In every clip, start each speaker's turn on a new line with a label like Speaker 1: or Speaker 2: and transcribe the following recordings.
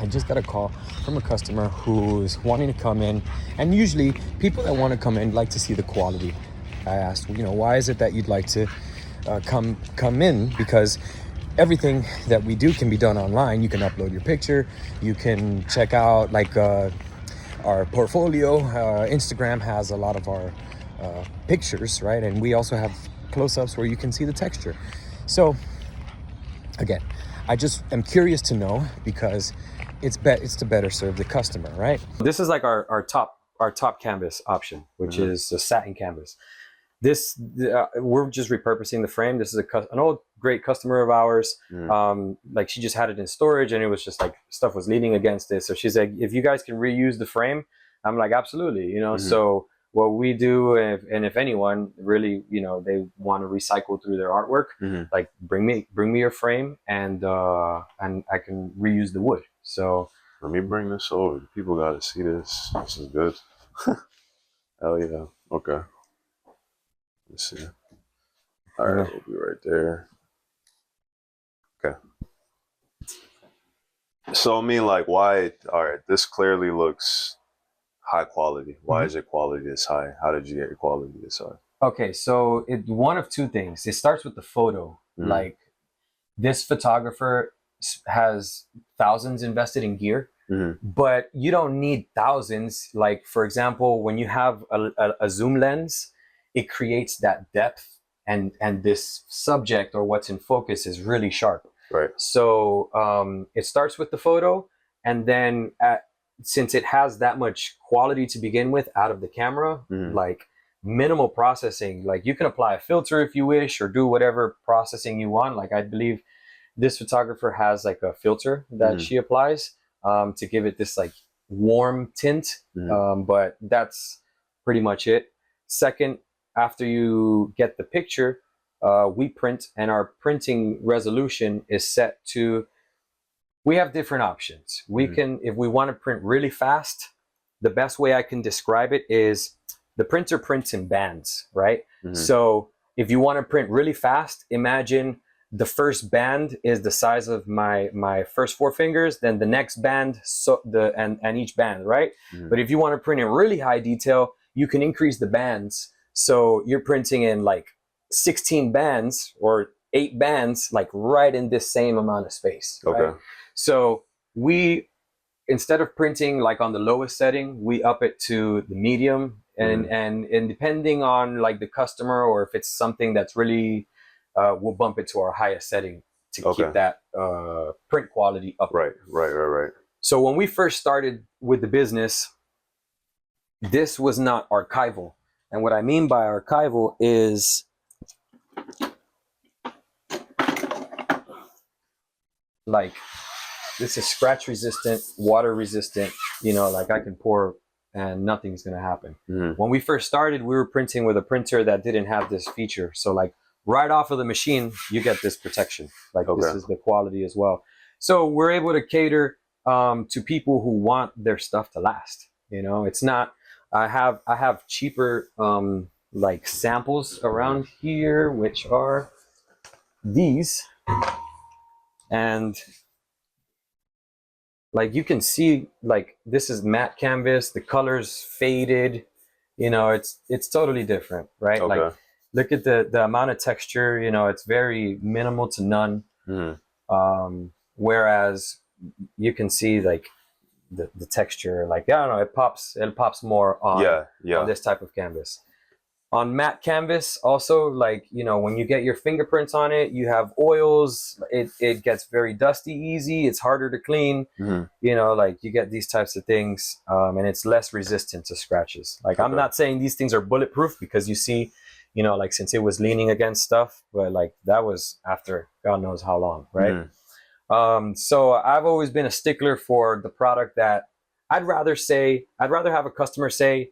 Speaker 1: I just got a call from a customer who's wanting to come in, and usually people that want to come in like to see the quality. I asked, why is it that you'd like to come in? Because everything that we do can be done online. You can upload your picture, you can check out our portfolio. Instagram has a lot of our pictures, right? And we also have close-ups where you can see the texture. So again, I just am curious to know, because it's to better serve the customer, right? This is like our top canvas option, which is a satin canvas. This we're just repurposing the frame. This is an old great customer of ours. Like, she just had it in storage, and it was just like stuff was leaning against it. So she's like, if you guys can reuse the frame, I'm like, absolutely. So what we do, if anyone really, they want to recycle through their artwork, like bring me your frame, and I can reuse the wood. So
Speaker 2: let me bring this over. People got to see this. This is good. Hell yeah. Okay. Let's see. All right, we'll be right there. Okay. So I mean, like, why? All right, this clearly looks high quality. Why is your quality this high? How did you get your quality this high?
Speaker 1: Okay, so it's one of two things. It starts with the photo. Like, this photographer has thousands invested in gear, but you don't need thousands. Like, for example, when you have a zoom lens, it creates that depth, and this subject or what's in focus is really sharp.
Speaker 2: Right.
Speaker 1: So it starts with the photo, and then since it has that much quality to begin with out of the camera, like minimal processing, like you can apply a filter if you wish, or do whatever processing you want. Like, I believe this photographer has like a filter that she applies to give it this like warm tint, but that's pretty much it. Second, after you get the picture, we print, and our printing resolution is set to, we have different options. We can, if we want to print really fast, the best way I can describe it is the printer prints in bands, right? So if you want to print really fast, imagine the first band is the size of my first four fingers, then the next band, and each band, right? But if you want to print in really high detail, you can increase the bands. So you're printing in like 16 bands or 8 bands, like right in this same amount of space. Right?
Speaker 2: Okay.
Speaker 1: So we, instead of printing like on the lowest setting, we up it to the medium, and depending on like the customer, or if it's something that's really, we'll bump it to our highest setting to keep that print quality up.
Speaker 2: Right.
Speaker 1: So when we first started with the business, this was not archival. And what I mean by archival is like, this is scratch resistant, water resistant, like I can pour and nothing's gonna happen. When we first started, we were printing with a printer that didn't have this feature. So like right off of the machine, you get this protection. Like this is the quality as well. So we're able to cater to people who want their stuff to last. It's not, I have cheaper like samples around here, which are these, and like you can see, like this is matte canvas, the colors faded, it's totally different, right? Like, look at the amount of texture, it's very minimal to none. Whereas you can see like the texture, like, I don't know, it pops more on this type of canvas. On matte canvas also, like, when you get your fingerprints on it, you have oils, it gets very dusty easy, it's harder to clean, like you get these types of things, and it's less resistant to scratches. Like, I'm not saying these things are bulletproof, because you see, like, since it was leaning against stuff, but like that was after God knows how long, right? So I've always been a stickler for the product that I'd rather have a customer say,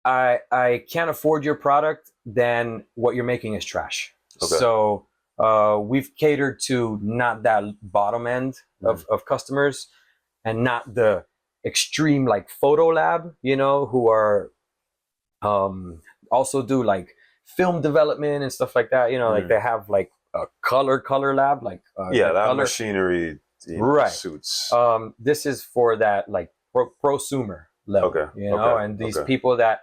Speaker 1: I can't afford your product than what you're making is trash. So we've catered to not that bottom end of customers, and not the extreme like photo lab, who are also do like film development and stuff like that. Like they have like a color lab, like
Speaker 2: that machinery
Speaker 1: right.
Speaker 2: suits.
Speaker 1: This is for that like prosumer level,
Speaker 2: Okay.
Speaker 1: you know, and these people that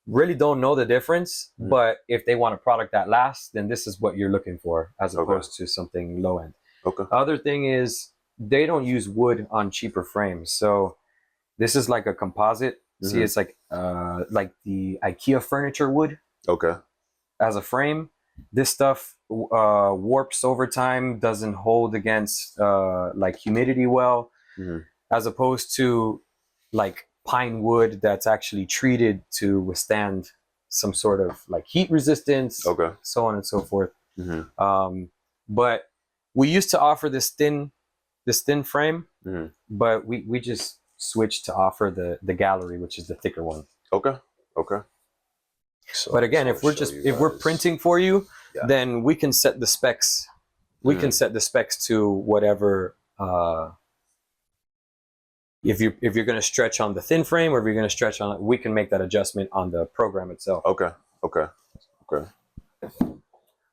Speaker 1: really don't know the difference, but if they want a product that lasts, then this is what you're looking for as opposed to something low end.
Speaker 2: Okay.
Speaker 1: Other thing is they don't use wood on cheaper frames, so this is like a composite. See, it's like the IKEA furniture wood.
Speaker 2: Okay.
Speaker 1: As a frame, this stuff warps over time, doesn't hold against like humidity well, as opposed to like pine wood that's actually treated to withstand some sort of like heat resistance, so on and so forth. But we used to offer this thin frame, but we just switched to offer the gallery, which is the thicker one.
Speaker 2: Okay.
Speaker 1: But again, if we're printing for you, then we can set the specs. We can set the specs to whatever. If you're going to stretch on the thin frame, or if you're going to stretch on, we can make that adjustment on the program itself.
Speaker 2: Okay.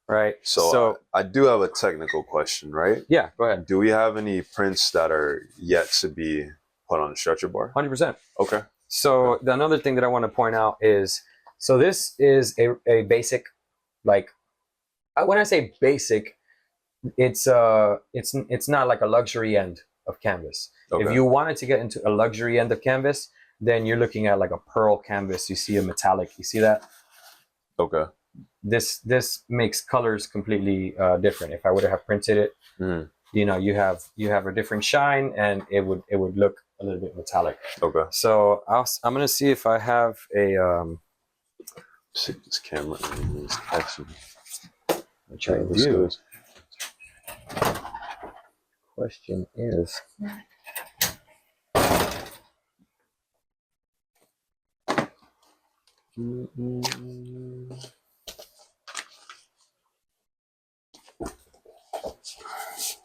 Speaker 1: Right.
Speaker 2: So I do have a technical question, right?
Speaker 1: Yeah, go ahead.
Speaker 2: Do we have any prints that are yet to be put on the stretcher bar?
Speaker 1: 100%.
Speaker 2: Okay.
Speaker 1: So another thing that I want to point out is, so this is a basic, like, when I say basic, it's not like a luxury end of canvas. If you wanted to get into a luxury end of canvas, then you're looking at like a pearl canvas. You see a metallic. You see that?
Speaker 2: Okay.
Speaker 1: This makes colors completely different. If I would have printed it, you know, you have a different shine, and it would look a little bit metallic.
Speaker 2: Okay.
Speaker 1: So I'm gonna see if I have a.
Speaker 2: See this camera is excellent.
Speaker 1: I'll try to view. Question is.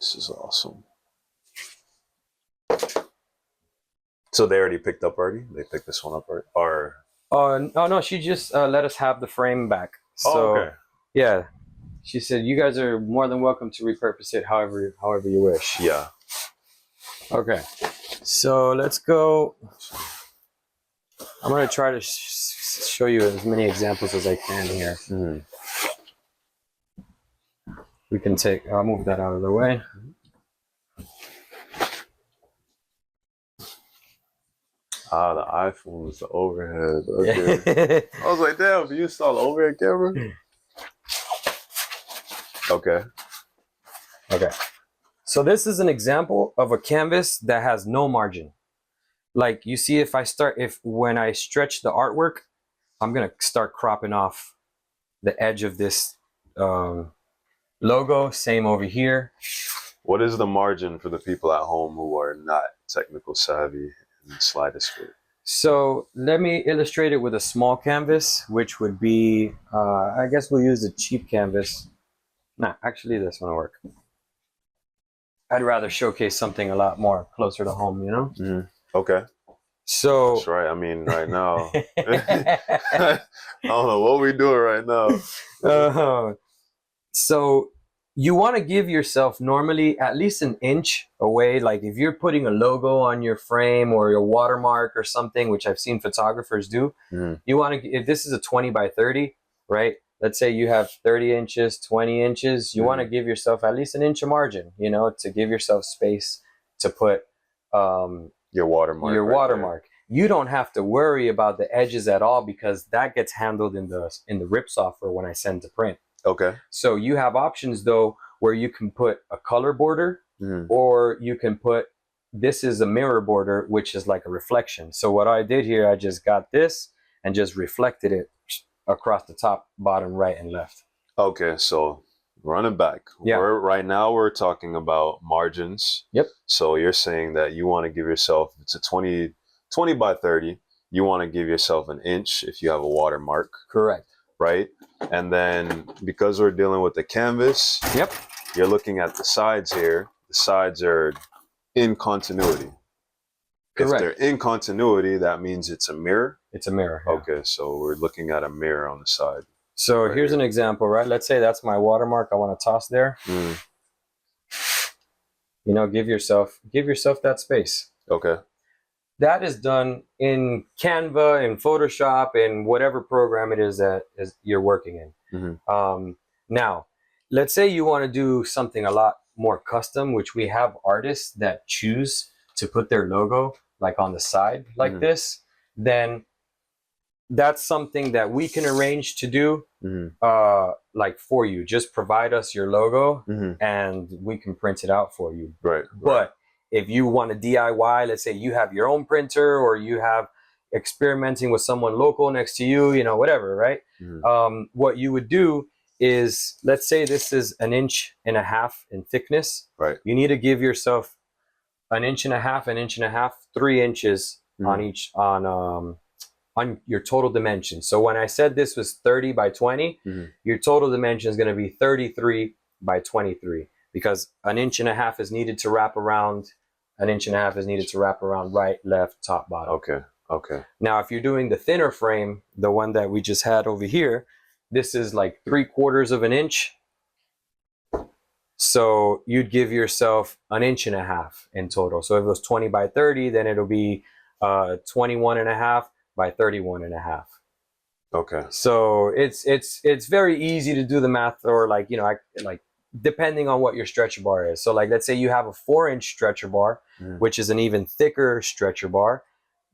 Speaker 2: This is awesome. So they already picked up already? They picked this one up already? Or
Speaker 1: oh no, she just let us have the frame back. So yeah, she said you guys are more than welcome to repurpose it however you wish.
Speaker 2: Yeah.
Speaker 1: Okay, so let's go. I'm gonna try to show you as many examples as I can here. We can take. I'll move that out of the way.
Speaker 2: The iPhone is the overhead. Okay. I was like, damn, you install the overhead camera? Okay.
Speaker 1: So this is an example of a canvas that has no margin. Like you see, when I stretch the artwork, I'm gonna start cropping off the edge of this logo. Same over here.
Speaker 2: What is the margin for the people at home who are not technical savvy in the slightest bit? So
Speaker 1: let me illustrate it with a small canvas, which would be, I guess we'll use a cheap canvas. Nah, actually this one will work. I'd rather showcase something a lot more closer to home, you know?
Speaker 2: Okay.
Speaker 1: So
Speaker 2: that's right. I mean, right now, I don't know what we're doing right now.
Speaker 1: So you want to give yourself normally at least an inch away. Like if you're putting a logo on your frame or your watermark or something, which I've seen photographers do, you want to, if this is a 20 by 30, right? Let's say you have 30 inches, 20 inches, you want to give yourself at least an inch of margin, you know, to give yourself space to put
Speaker 2: your watermark.
Speaker 1: You don't have to worry about the edges at all, because that gets handled in the RIP software when I send to print.
Speaker 2: Okay.
Speaker 1: So you have options though where you can put a color border, or you can put, this is a mirror border, which is like a reflection. So what I did here, I just got this and just reflected it across the top, bottom, right, and left.
Speaker 2: Okay, so running back.
Speaker 1: Yeah.
Speaker 2: Right now we're talking about margins.
Speaker 1: Yep.
Speaker 2: So you're saying that you want to give yourself, it's a 20 by 30, you want to give yourself an inch if you have a watermark.
Speaker 1: Correct.
Speaker 2: Right? And then because we're dealing with the canvas,
Speaker 1: yep,
Speaker 2: you're looking at the sides here. The sides are in continuity. Correct. If they're in continuity, that means it's a mirror.
Speaker 1: It's a mirror. Yeah.
Speaker 2: Okay, so we're looking at a mirror on the side.
Speaker 1: So here's an example, right? Let's say that's my watermark I want to toss there. You know, give yourself that space.
Speaker 2: Okay.
Speaker 1: That is done in Canva, in Photoshop, in whatever program it is that you're working in. Now, let's say you want to do something a lot more custom, which we have artists that choose to put their logo like on the side like this. Then that's something that we can arrange to do like for you. Just provide us your logo and we can print it out for you.
Speaker 2: Right.
Speaker 1: But if you want to DIY, let's say you have your own printer or you have experimenting with someone local next to you, you know, whatever, right? What you would do is, let's say this is 1.5 inches in thickness.
Speaker 2: Right.
Speaker 1: You need to give yourself 1.5 inches, 3 inches on each, on your total dimension. So when I said this was 30 by 20, your total dimension is going to be 33 by 23 because 1.5 inches is needed to wrap around. 1.5 inches is needed to wrap around right, left, top, bottom.
Speaker 2: Okay. Okay.
Speaker 1: Now, if you're doing the thinner frame, the one that we just had over here, this is like 3/4 inch. So you'd give yourself 1.5 inches in total. So if it was 20 by 30, then it'll be 21.5 by 31.5.
Speaker 2: Okay.
Speaker 1: So it's very easy to do the math, or like, you know, like depending on what your stretcher bar is. So like, let's say you have a 4-inch stretcher bar, which is an even thicker stretcher bar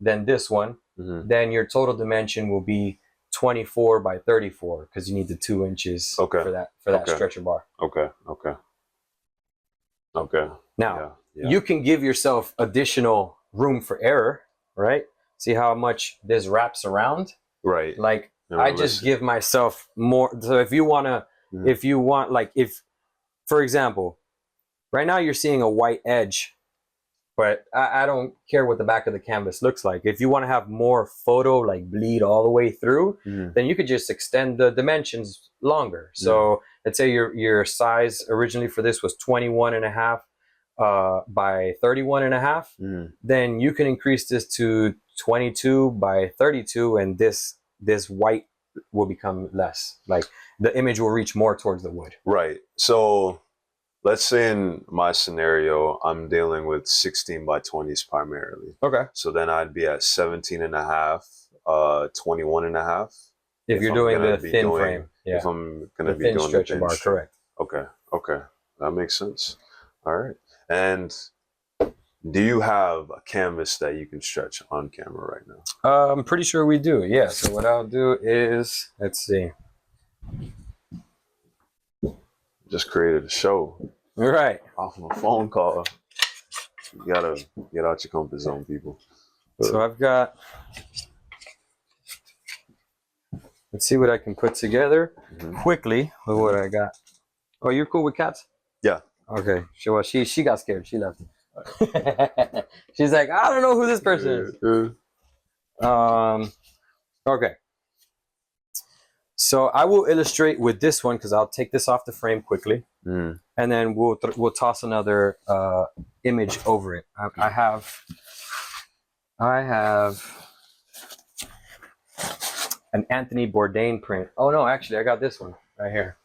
Speaker 1: than this one, then your total dimension will be 24 by 34 because you need the 2 inches for that stretcher bar.
Speaker 2: Okay. Okay. Okay.
Speaker 1: Now, you can give yourself additional room for error, right? See how much this wraps around? Right. Like, I just give myself more. So if you want to, like, if, for example, right now you're seeing a white edge, but I don't care what the back of the canvas looks like. If you want to have more photo, like, bleed all the way through, then you could just extend the dimensions longer. So let's say your size originally for this was 21.5 by 31.5. Then you can increase this to 22 by 32, and this white will become less. Like, the image will reach more towards the wood.
Speaker 2: Right. So let's say in my scenario, I'm dealing with 16 by 20s primarily. Okay. So then I'd be at 17.5, 21.5.
Speaker 1: If you're doing the thin frame. Yeah.
Speaker 2: If I'm going to be doing the
Speaker 1: stretcher bar, correct.
Speaker 2: Okay. Okay. That makes sense. All right. And do you have a canvas that you can stretch on camera right now?
Speaker 1: I'm pretty sure we do. Yeah. So what I'll do is, let's see.
Speaker 2: Just created a show.
Speaker 1: Right.
Speaker 2: Off of a phone call. You gotta get out your comfort zone, people.
Speaker 1: So I've got, let's see what I can put together quickly with what I got. Oh, you're cool with cats?
Speaker 2: Yeah.
Speaker 1: Okay. She got scared. She left. She's like, I don't know who this person is. Okay. So I will illustrate with this one because I'll take this off the frame quickly, and then we'll toss another image over it. I have an Anthony Bourdain print. Oh no, actually I got this one right here.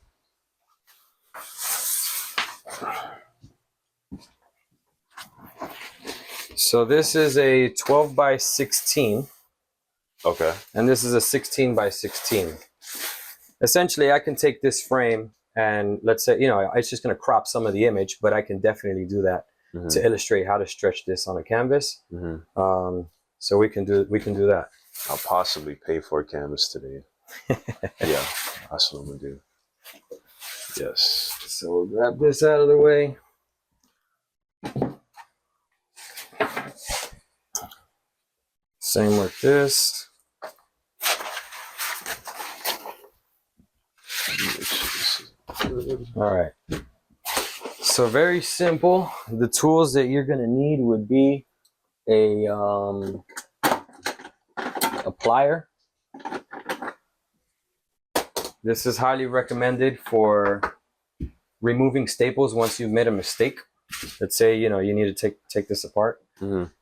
Speaker 1: So this is a 12 by 16.
Speaker 2: Okay.
Speaker 1: And this is a 16 by 16. Essentially, I can take this frame and, let's say, you know, it's just going to crop some of the image, but I can definitely do that to illustrate how to stretch this on a canvas. So we can do that.
Speaker 2: I'll possibly pay for a canvas today. Yeah, that's what I'm gonna do. Yes.
Speaker 1: So we'll grab this out of the way. Same with this. All right. So very simple. The tools that you're gonna need would be a plier. This is highly recommended for removing staples once you've made a mistake. Let's say, you know, you need to take this apart.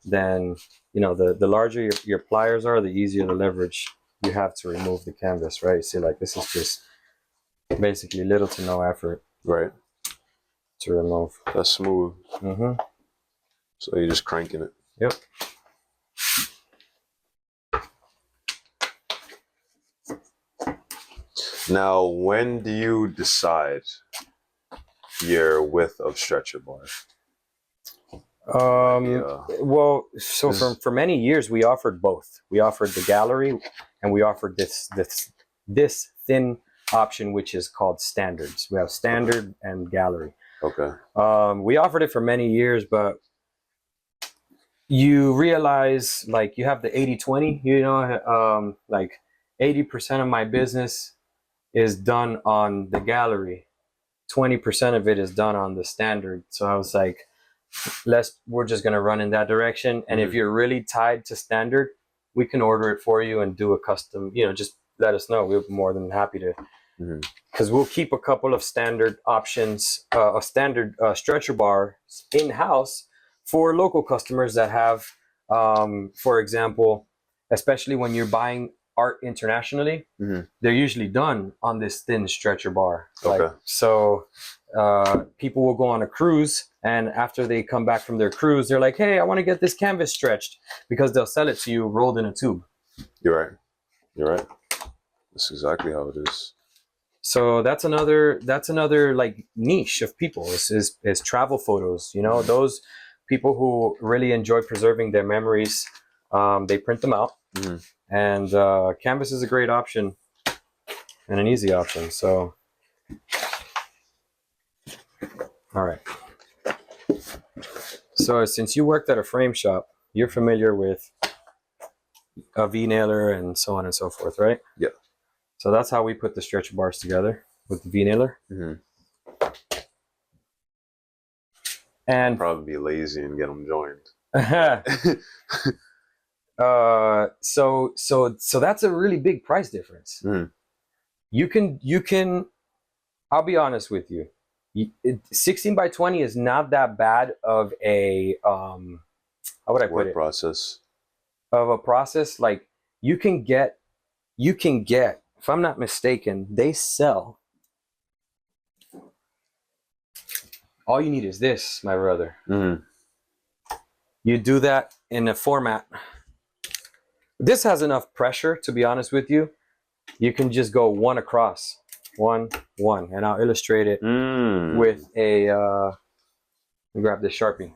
Speaker 1: Then, you know, the larger your pliers are, the easier the leverage you have to remove the canvas, right? See, like, this is just basically little to no effort.
Speaker 2: Right.
Speaker 1: to remove.
Speaker 2: That's smooth.
Speaker 1: Mm-hmm.
Speaker 2: So you're just cranking it.
Speaker 1: Yep.
Speaker 2: Now, when do you decide your width of stretcher bar?
Speaker 1: Well, so for many years we offered both. We offered the gallery, and we offered this thin option, which is called standards. We have standard and gallery.
Speaker 2: Okay.
Speaker 1: We offered it for many years, but you realize, like, you have the 80-20, you know, like 80% of my business is done on the gallery. 20% of it is done on the standard. So I was like, we're just going to run in that direction. And if you're really tied to standard, we can order it for you and do a custom, you know, just let us know. We'll be more than happy to, because we'll keep a couple of standard options, a standard stretcher bar in-house for local customers that have, for example, especially when you're buying art internationally, they're usually done on this thin stretcher bar.
Speaker 2: Okay.
Speaker 1: Like, so people will go on a cruise, and after they come back from their cruise, they're like, hey, I want to get this canvas stretched, because they'll sell it to you rolled in a tube.
Speaker 2: You're right. You're right. That's exactly how it is.
Speaker 1: So that's another like niche of people is travel photos. You know, those people who really enjoy preserving their memories, they print them out. And canvas is a great option and an easy option. So, all right. So since you worked at a frame shop, you're familiar with a V-nailer and so on and so forth, right?
Speaker 2: Yeah.
Speaker 1: So that's how we put the stretcher bars together, with the V-nailer. And
Speaker 2: probably be lazy and get them joined.
Speaker 1: So that's a really big price difference. You can I'll be honest with you. 16 by 20 is not that bad of a how would I put it?
Speaker 2: Process.
Speaker 1: Of a process. Like you can get, if I'm not mistaken, they sell. All you need is this, my brother. You do that in a format. This has enough pressure, to be honest with you. You can just go one across, one, and I'll illustrate it with a. Let me grab this Sharpie.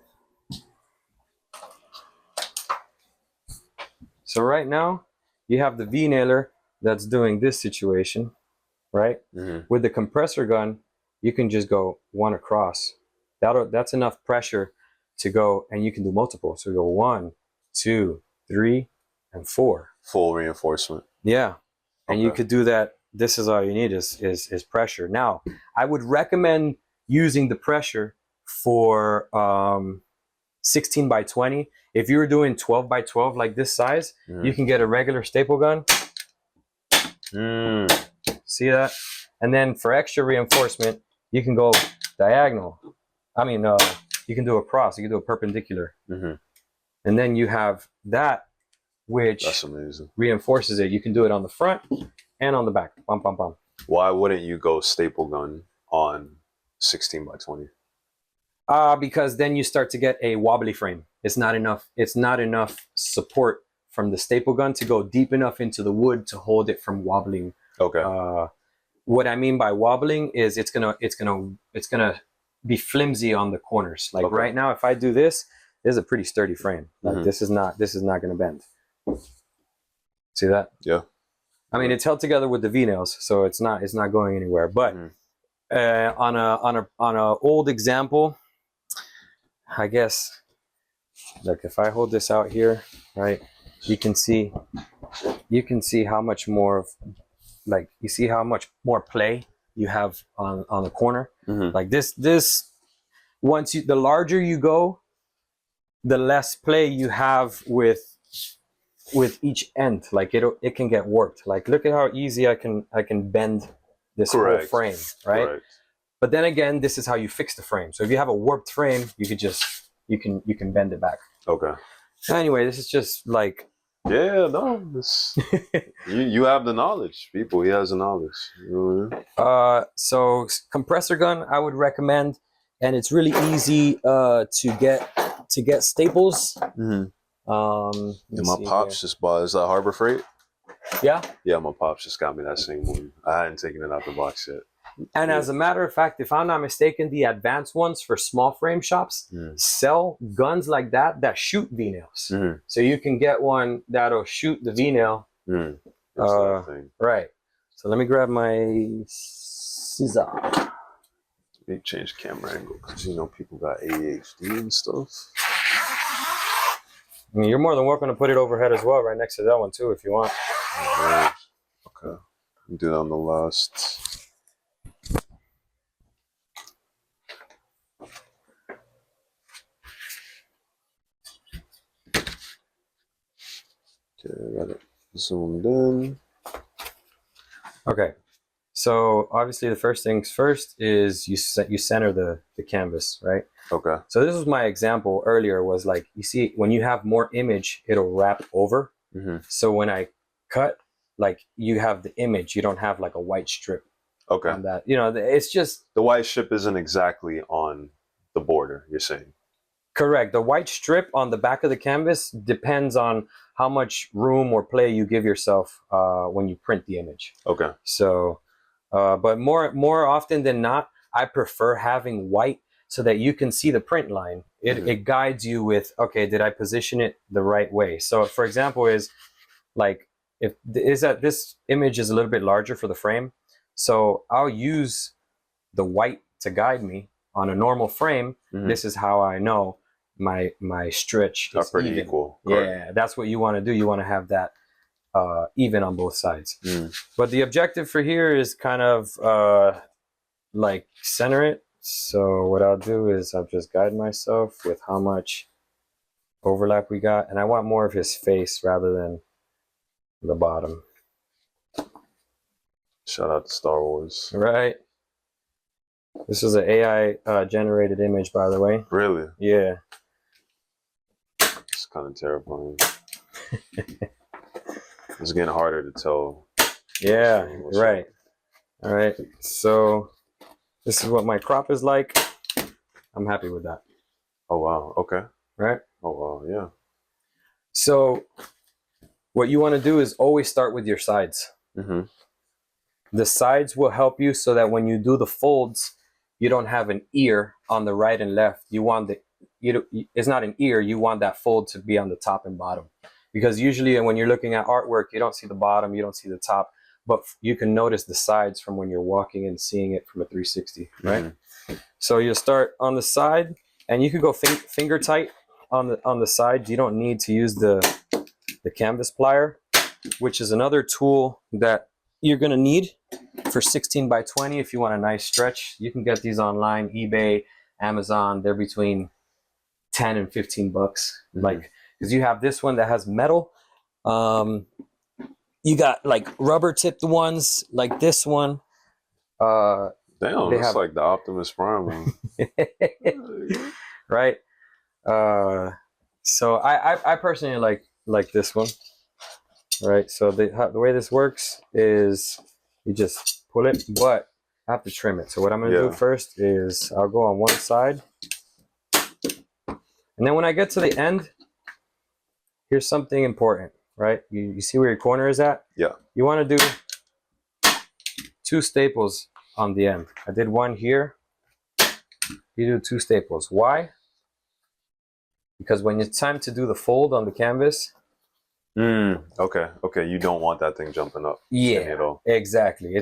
Speaker 1: So right now, you have the V-nailer that's doing this situation, right? With the compressor gun, you can just go one across. That's enough pressure to go, and you can do multiple. So go 1, 2, 3, and 4.
Speaker 2: Full reinforcement.
Speaker 1: Yeah, and you could do that. This is all you need is pressure. Now, I would recommend using the pressure for 16 by 20. If you were doing 12 by 12 like this size, you can get a regular staple gun. See that? And then for extra reinforcement, you can go diagonal. I mean, you can do a cross. You can do a perpendicular. And then you have that, which
Speaker 2: that's amazing.
Speaker 1: Reinforces it. You can do it on the front and on the back. Bum, bum, bum.
Speaker 2: Why wouldn't you go staple gun on 16 by 20?
Speaker 1: Because then you start to get a wobbly frame. It's not enough support from the staple gun to go deep enough into the wood to hold it from wobbling.
Speaker 2: Okay.
Speaker 1: What I mean by wobbling is it's gonna be flimsy on the corners. Like right now, if I do this, this is a pretty sturdy frame. Like this is not gonna bend. See that?
Speaker 2: Yeah.
Speaker 1: I mean, it's held together with the V-nails, so it's not going anywhere. But on a old example, I guess, look, if I hold this out here, right, you can see how much more of, like, you see how much more play you have on the corner. Like this once the larger you go, the less play you have with each end. Like it can get warped. Like look at how easy I can bend this whole frame, right? Correct. But then again, this is how you fix the frame. So if you have a warped frame, you could just you can bend it back.
Speaker 2: Okay.
Speaker 1: Anyway, this is just like,
Speaker 2: yeah, no, this you have the knowledge, people. He has the knowledge. You know what I mean?
Speaker 1: So compressor gun, I would recommend and it's really easy to get staples.
Speaker 2: And my
Speaker 1: see
Speaker 2: pops
Speaker 1: here.
Speaker 2: just bought, is that Harbor Freight?
Speaker 1: Yeah.
Speaker 2: Yeah, my pops just got me that same one. I hadn't taken it out the box yet.
Speaker 1: And as a matter of fact, if I'm not mistaken, the advanced ones for small frame shops sell guns like that shoot V-nails. So you can get one that'll shoot the V-nail. Right. So let me grab my scissor.
Speaker 2: They changed camera angle because you know people got ADHD and stuff.
Speaker 1: I mean, you're more than welcome to put it overhead as well, right next to that one too, if you want.
Speaker 2: Right. Okay. Do that on the last. Okay, I got it zoomed in.
Speaker 1: Okay. So obviously the first things first is you center the canvas, right?
Speaker 2: Okay.
Speaker 1: So this was my example earlier, was like, you see, when you have more image, it'll wrap over. So when I cut, like, you have the image, you don't have like a white strip on that. You know, it's just...
Speaker 2: The white strip isn't exactly on the border, you're saying?
Speaker 1: Correct. The white strip on the back of the canvas depends on how much room or play you give yourself when you print the image.
Speaker 2: Okay.
Speaker 1: So, but more often than not, I prefer having white so that you can see the print line. It guides you with, okay, did I position it the right way? So for example, is like, this image is a little bit larger for the frame. So I'll use the white to guide me on a normal frame. This is how I know my stretch is
Speaker 2: pretty
Speaker 1: even.
Speaker 2: Equal.
Speaker 1: Yeah, that's what you want to do. You want to have that even on both sides. But the objective for here is kind of like center it. So what I'll do is I'll just guide myself with how much overlap we got, and I want more of his face rather than the bottom.
Speaker 2: Shout out to Star Wars.
Speaker 1: Right. This is an AI generated image, by the way.
Speaker 2: Really?
Speaker 1: Yeah.
Speaker 2: It's kind of terrifying. It's getting harder to tell.
Speaker 1: Yeah, right. All right. So this is what my crop is like. I'm happy with that.
Speaker 2: Oh, wow. Okay.
Speaker 1: Right?
Speaker 2: Oh, wow. Yeah.
Speaker 1: So what you want to do is always start with your sides. The sides will help you so that when you do the folds, you don't have an ear on the right and left. You want it's not an ear. You want that fold to be on the top and bottom. Because usually when you're looking at artwork, you don't see the bottom, you don't see the top, but you can notice the sides from when you're walking and seeing it from a 360, right? So you'll start on the side, and you could go finger tight on the side. You don't need to use the canvas plier, which is another tool that you're gonna need for 16 by 20 if you want a nice stretch. You can get these online, eBay, Amazon. They're between 10 and 15 bucks. Like, because you have this one that has metal. You got like rubber tipped ones like this one.
Speaker 2: Damn, it's like the Optimus Prime one.
Speaker 1: Right. So I personally like this one. Right. So the way this works is you just pull it, but I have to trim it. So what I'm going to do first is I'll go on one side. And then when I get to the end, here's something important, right? You see where your corner is at?
Speaker 2: Yeah.
Speaker 1: You want to do 2 staples on the end. I did one here. You do 2 staples. Why? Because when it's time to do the fold on the canvas.
Speaker 2: Okay. You don't want that thing jumping up.
Speaker 1: Yeah, exactly.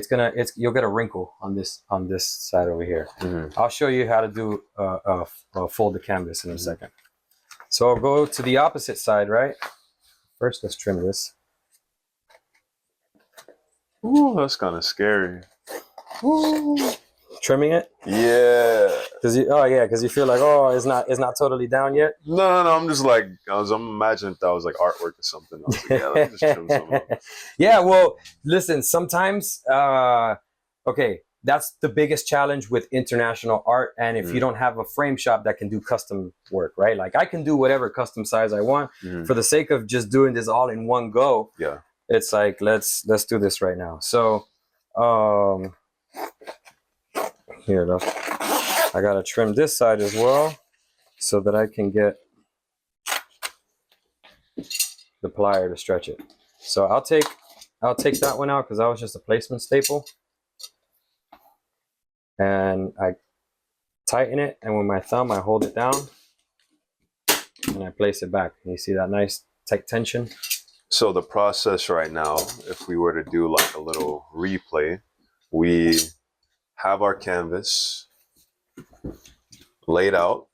Speaker 1: You'll get a wrinkle on this side over here. I'll show you how to do fold the canvas in a second. So I'll go to the opposite side, right? First, let's trim this.
Speaker 2: Ooh, that's kind of scary.
Speaker 1: Ooh. Trimming it?
Speaker 2: Yeah.
Speaker 1: Because you feel like, oh, it's not totally down yet.
Speaker 2: No. I'm just like I'm imagining that was like artwork or something. I was like, yeah, let me just trim some up.
Speaker 1: Yeah. Well, listen. Sometimes, okay, that's the biggest challenge with international art. And if you don't have a frame shop that can do custom work, right? Like I can do whatever custom size I want for the sake of just doing this all in one go.
Speaker 2: Yeah.
Speaker 1: It's like let's do this right now. So, here, I gotta trim this side as well so that I can get the plier to stretch it. So I'll take that one out because that was just a placement staple. And I tighten it, and with my thumb I hold it down and I place it back. And you see that nice tight tension?
Speaker 2: So the process right now, if we were to do like a little replay, we have our canvas laid out.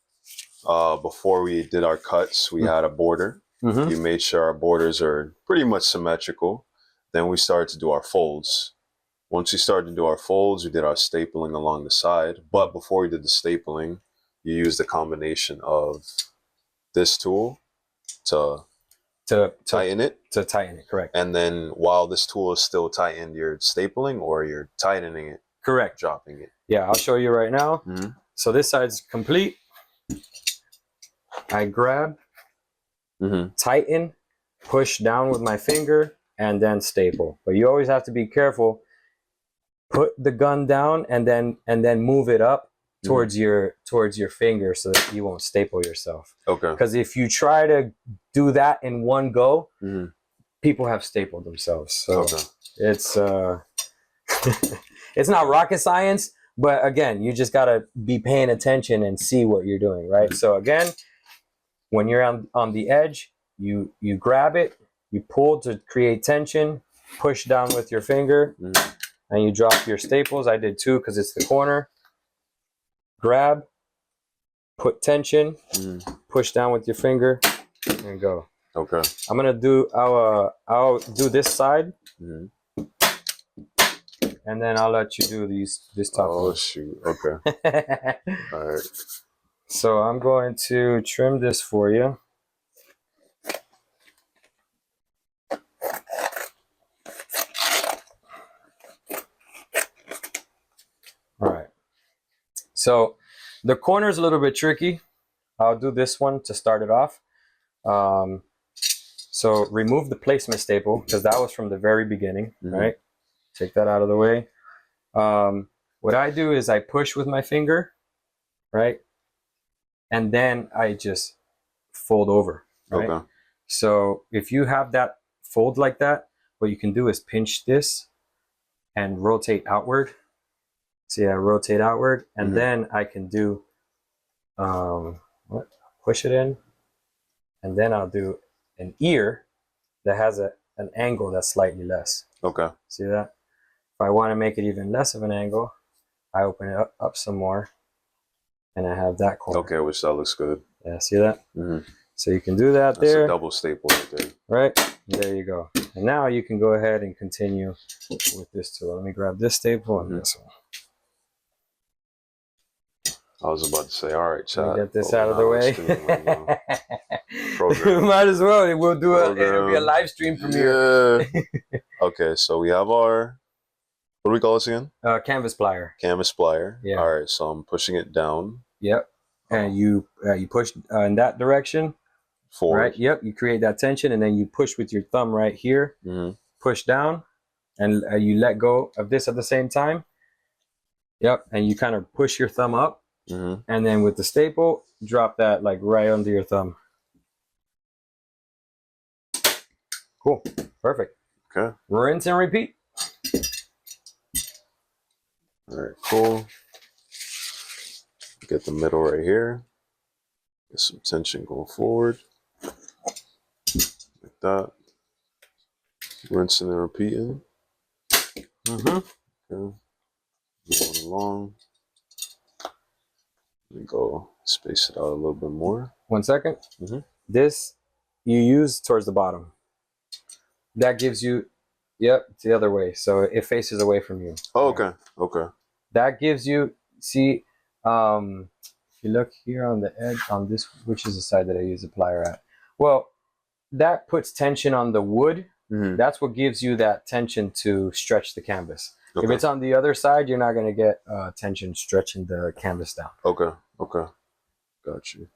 Speaker 2: Before we did our cuts, we had a border. You made sure our borders are pretty much symmetrical. Then we started to do our folds. Once we started to do our folds, we did our stapling along the side. But before we did the stapling, you used a combination of this tool to tighten it.
Speaker 1: To tighten it, correct.
Speaker 2: And then while this tool is still tightened, you're stapling or you're tightening it?
Speaker 1: Correct.
Speaker 2: Dropping it.
Speaker 1: Yeah, I'll show you right now. So this side's complete. I grab, tighten, push down with my finger, and then staple. But you always have to be careful. Put the gun down and then move it up towards your finger so that you won't staple yourself.
Speaker 2: Okay.
Speaker 1: Because if you try to do that in one go, people have stapled themselves. So it's it's not rocket science, but again, you just gotta be paying attention and see what you're doing, right? So again, when you're on the edge, you grab it, you pull to create tension, push down with your finger, and you drop your staples. I did 2 because it's the corner. Grab, put tension, push down with your finger, and go. Okay. I'm gonna do I'll do this side, and then I'll let you do this top one.
Speaker 2: Oh shoot! Okay. All right.
Speaker 1: So I'm going to trim this for you. All right. So the corner is a little bit tricky. I'll do this one to start it off. So remove the placement staple because that was from the very beginning, right? Take that out of the way. What I do is I push with my finger, right? And then I just fold over, right? Okay. So if you have that fold like that, what you can do is pinch this and rotate outward. See, I rotate outward, and then I can do push it in, and then I'll do an ear that has an angle that's slightly less. Okay. See that? If I want to make it even less of an angle, I open it up some more, and I have that corner.
Speaker 2: Okay, which that looks good.
Speaker 1: Yeah, see that? So you can do that there.
Speaker 2: That's a double staple right there.
Speaker 1: Right? There you go. And now you can go ahead and continue with this tool. Let me grab this staple and this one.
Speaker 2: I was about to say, all right, chat.
Speaker 1: Get this out of the way. Might as well. We'll do it'll be a live stream premiere.
Speaker 2: Yeah. Okay, so we have our, what do we call this again?
Speaker 1: Canvas plier.
Speaker 2: Canvas plier. Yeah. All right, so I'm pushing it down.
Speaker 1: Yep. And you push in that direction. Forward. Right. Yep. You create that tension, and then you push with your thumb right here. Push down, and you let go of this at the same time. Yep. And you kind of push your thumb up. And then with the staple, drop that like right under your thumb. Cool. Perfect. Okay. Rinse and repeat.
Speaker 2: All right, cool. Get the middle right here. Get some tension going forward. Like that. Rinsing and repeating. Okay. Going along. Let me go space it out a little bit more.
Speaker 1: 1 second. This you use towards the bottom. That gives you, yep, it's the other way. So it faces away from you.
Speaker 2: Oh, okay. Okay.
Speaker 1: That gives you, see, if you look here on the edge, on this, which is the side that I use the plier at? Well, that puts tension on the wood. That's what gives you that tension to stretch the canvas. Okay. If it's on the other side, you're not going to get tension stretching the canvas down.
Speaker 2: Okay. Okay. Got you.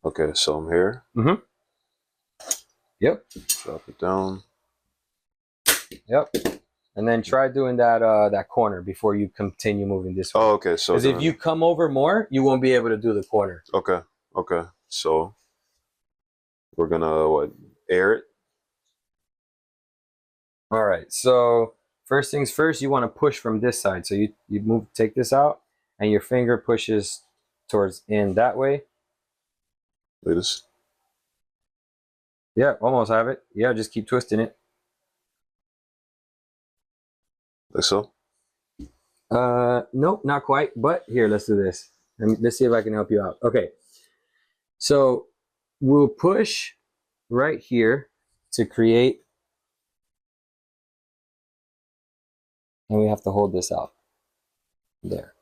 Speaker 2: Okay, so I'm here.
Speaker 1: Yep.
Speaker 2: Drop it down.
Speaker 1: Yep. And then try doing that that corner before you continue moving this way.
Speaker 2: Oh, okay. So
Speaker 1: because if you come over more, you won't be able to do the corner.
Speaker 2: Okay. Okay. So we're gonna what? Air it.
Speaker 1: All right. So first things first, you want to push from this side. So you take this out, and your finger pushes towards in that way.
Speaker 2: Look at this.
Speaker 1: Yeah, almost have it. Yeah, just keep twisting it.
Speaker 2: Like so.
Speaker 1: Nope, not quite. But here, let's do this. Let's see if I can help you out. Okay. So we'll push right here to create, and we have to hold this out. There.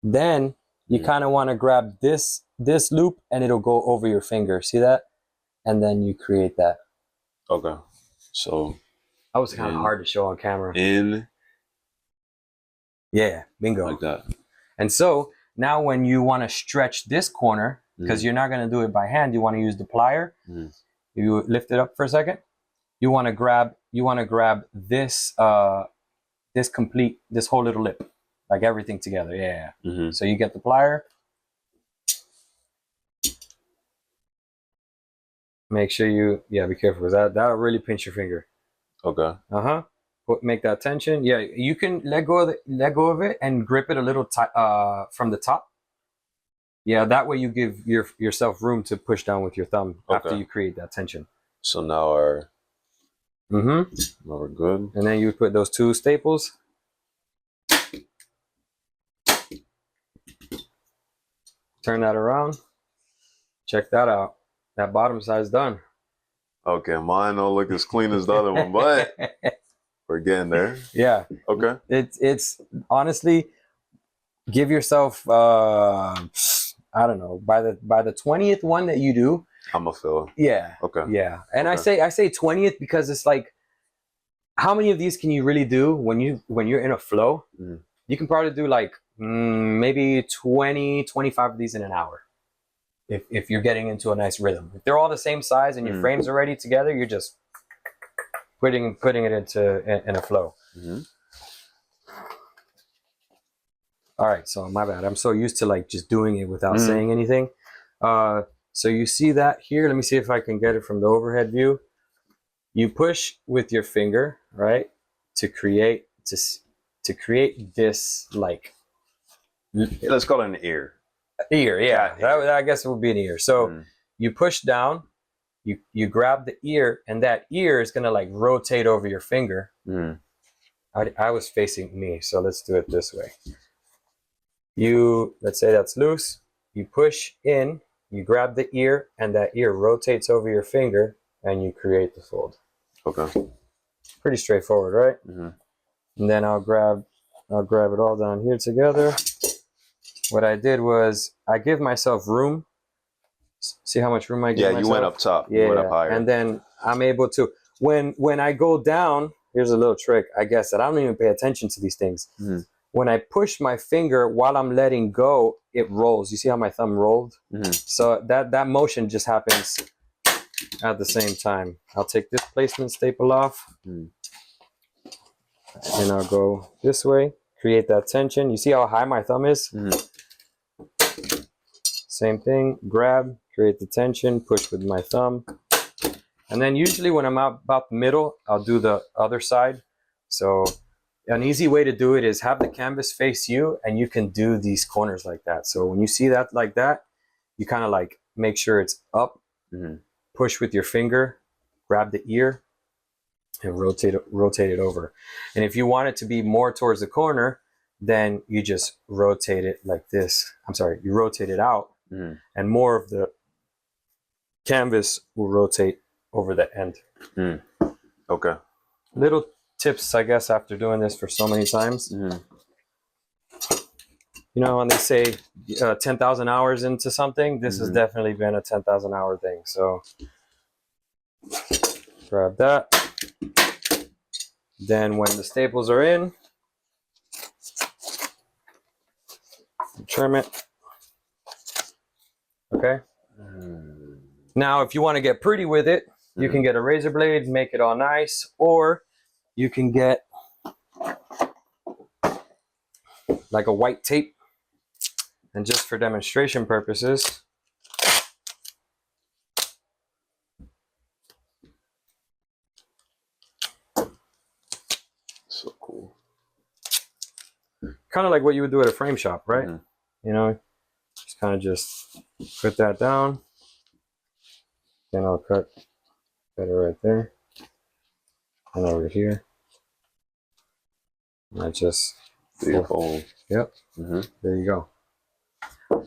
Speaker 1: Then you kind of want to grab this loop, and it'll go over your finger. See that? And then you create that.
Speaker 2: Okay. So
Speaker 1: that was kind of hard to show on camera. Yeah, bingo.
Speaker 2: Like that.
Speaker 1: And so now when you want to stretch this corner, because you're not going to do it by hand, you want to use the plier. You lift it up for a second. You want to grab this this whole little lip, like everything together. Yeah. So you get the plier. Make sure you be careful, because that'll really pinch your finger.
Speaker 2: Okay.
Speaker 1: Make that tension. Yeah, you can let go of it and grip it a little from the top. Yeah, that way you give yourself room to push down with your thumb after you create that tension.
Speaker 2: So now now we're good.
Speaker 1: And then you put those two staples. Turn that around. Check that out. That bottom side's done.
Speaker 2: Okay, mine don't look as clean as the other one, but we're getting there.
Speaker 1: Yeah.
Speaker 2: Okay.
Speaker 1: It's honestly, give yourself I don't know, by the 20th one that you do,
Speaker 2: I'm a feel.
Speaker 1: Yeah.
Speaker 2: Okay.
Speaker 1: Yeah. And I say 20th because it's like, how many of these can you really do when you're in a flow? You can probably do like maybe 20, 25 of these in an hour. If you're getting into a nice rhythm. If they're all the same size and your frames are already together, you're just putting it in a flow. All right, so my bad. I'm so used to like just doing it without saying anything. So you see that here. Let me see if I can get it from the overhead view. You push with your finger, right, to create this like.
Speaker 2: Let's call it an ear.
Speaker 1: Ear, yeah. That I guess it would be an ear. So you push down, you grab the ear, and that ear is gonna like rotate over your finger. I was facing me, so let's do it this way. Let's say that's loose. You push in, you grab the ear, and that ear rotates over your finger, and you create the fold.
Speaker 2: Okay.
Speaker 1: Pretty straightforward, right? And then I'll grab it all down here together. What I did was I give myself room. See how much room I give myself?
Speaker 2: Yeah, you went up top.
Speaker 1: Yeah,
Speaker 2: you went up higher.
Speaker 1: And then I'm able to, when I go down, here's a little trick, I guess, that I don't even pay attention to these things. When I push my finger while I'm letting go, it rolls. You see how my thumb rolled? So that motion just happens at the same time. I'll take this placement staple off. And I'll go this way, create that tension. You see how high my thumb is? Same thing, grab, create the tension, push with my thumb. And then usually when I'm about the middle, I'll do the other side. So an easy way to do it is have the canvas face you, and you can do these corners like that. So when you see that like that, you kind of like make sure it's up, push with your finger, grab the ear, and rotate it over. And if you want it to be more towards the corner, then you just rotate it like this. I'm sorry, you rotate it out, and more of the canvas will rotate over the end.
Speaker 2: Okay.
Speaker 1: Little tips, I guess, after doing this for so many times. You know, when they say 10,000 hours into something, this has definitely been a 10,000 hour thing. So grab that. Then when the staples are in, trim it. Okay. Now, if you want to get pretty with it, you can get a razor blade, make it all nice, or you can get like a white tape. And just for demonstration purposes,
Speaker 2: so cool.
Speaker 1: Kind of like what you would do at a frame shop, right? You know, just kind of just put that down. Then I'll cut it right there and over here. And I just
Speaker 2: beautiful.
Speaker 1: Yep. There you go.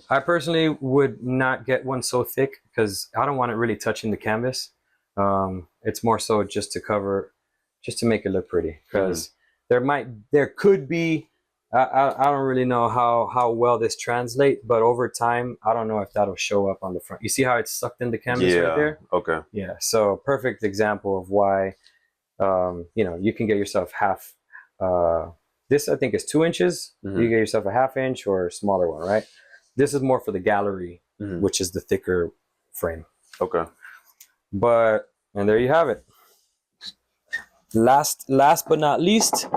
Speaker 1: I personally would not get one so thick because I don't want it really touching the canvas. It's more so just to cover, just to make it look pretty. Because there could be, I don't really know how well this translates, but over time, I don't know if that'll show up on the front. You see how it's sucked in the canvas right there?
Speaker 2: Okay.
Speaker 1: Yeah. So perfect example of why, you know, you can get yourself half. This I think is 2 inches. You get yourself a 1/2 inch or a smaller one, right? This is more for the gallery, which is the thicker frame.
Speaker 2: Okay.
Speaker 1: But, and there you have it. Last but not least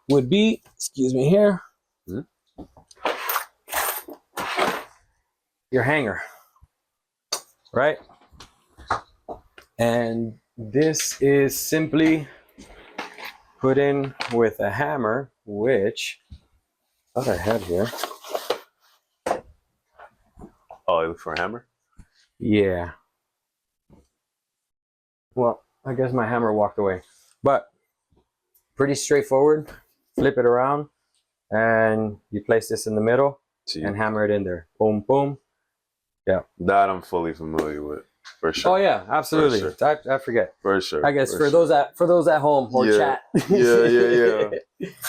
Speaker 1: would be, excuse me here, your hanger, right? And this is simply put in with a hammer, which I thought I had here.
Speaker 2: Oh, you look for a hammer?
Speaker 1: Yeah. Well, I guess my hammer walked away. But pretty straightforward. Flip it around and you place this in the middle and hammer it in there. Boom, boom. Yeah.
Speaker 2: That I'm fully familiar with. For sure.
Speaker 1: Oh yeah, absolutely.
Speaker 2: For sure.
Speaker 1: I forget.
Speaker 2: For sure.
Speaker 1: I guess for those at home or chat.
Speaker 2: Yeah.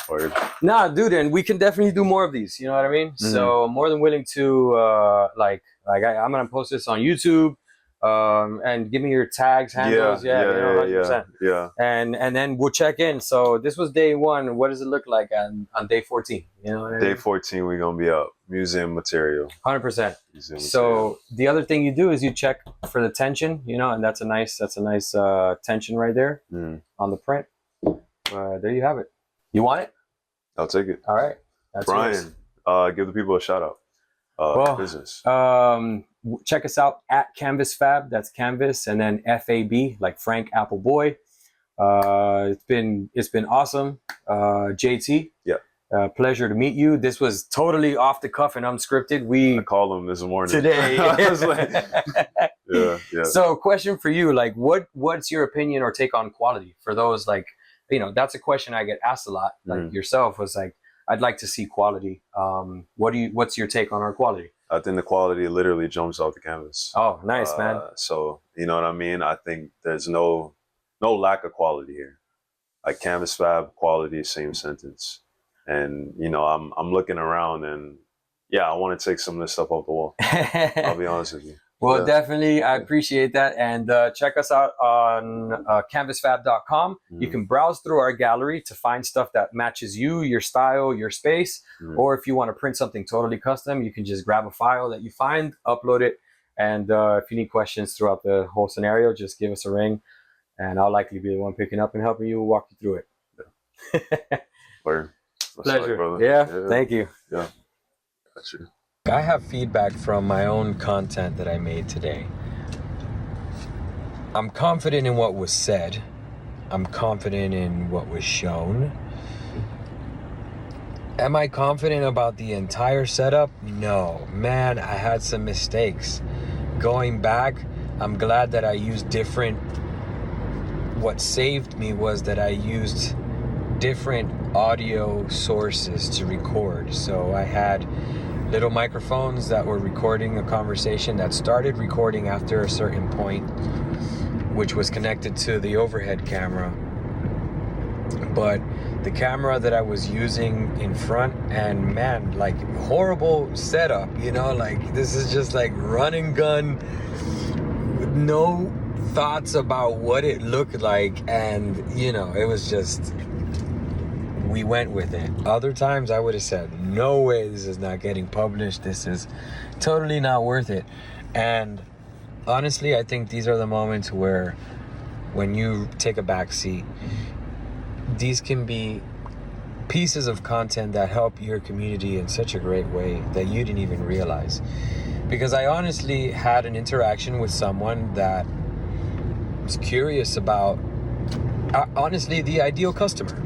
Speaker 2: Word.
Speaker 1: Nah, dude, and we can definitely do more of these. You know what I mean? So I'm more than willing to I'm gonna post this on YouTube, and give me your tags, handles, you know, 100%.
Speaker 2: Yeah.
Speaker 1: And then we'll check in. So this was day 1. What does it look like on day 14? You know what I mean?
Speaker 2: Day 14, we're gonna be up. Museum material.
Speaker 1: 100%. So the other thing you do is you check for the tension, you know, and that's a nice tension right there on the print. There you have it. You want it?
Speaker 2: I'll take it.
Speaker 1: All right. That's
Speaker 2: Brian, give the people a shout out. Business.
Speaker 1: Check us out at CanvasFab. That's Canvas and then FAB, like Frank Apple Boy. It's been awesome. JT.
Speaker 2: Yeah.
Speaker 1: Pleasure to meet you. This was totally off the cuff and unscripted. I
Speaker 2: called him this morning.
Speaker 1: Today.
Speaker 2: I was like, yeah.
Speaker 1: So question for you, like what's your opinion or take on quality for those, like, you know, that's a question I get asked a lot. Like yourself was like, I'd like to see quality. What's your take on our quality? I
Speaker 2: think the quality literally jumps off the canvas.
Speaker 1: Oh, nice, man.
Speaker 2: So, you know what I mean? I think there's no lack of quality here. Like CanvasFab, quality, same sentence. And, you know, I'm looking around and I want to take some of this stuff off the wall. I'll be honest with you.
Speaker 1: Well, definitely. I appreciate that. And check us out on CanvasFab.com. You can browse through our gallery to find stuff that matches you, your style, your space. Or if you want to print something totally custom, you can just grab a file that you find, upload it. And if you need questions throughout the whole scenario, just give us a ring. And I'll likely be the one picking up and helping you walk you through it.
Speaker 2: Word.
Speaker 1: Pleasure. Yeah, thank you.
Speaker 2: Yeah. Got you.
Speaker 1: I have feedback from my own content that I made today. I'm confident in what was said. I'm confident in what was shown. Am I confident about the entire setup? No. Man, I had some mistakes. Going back, I'm glad that I used different... What saved me was that I used different audio sources to record. So I had little microphones that were recording a conversation that started recording after a certain point, which was connected to the overhead camera. But the camera that I was using in front, and man, like horrible setup, you know, like this is just like run and gun with no thoughts about what it looked like. And, you know, it was just... we went with it. Other times I would have said, no way, this is not getting published. This is totally not worth it. And honestly, I think these are the moments where when you take a back seat, these can be pieces of content that help your community in such a great way that you didn't even realize. Because I honestly had an interaction with someone that was curious about, honestly, the ideal customer.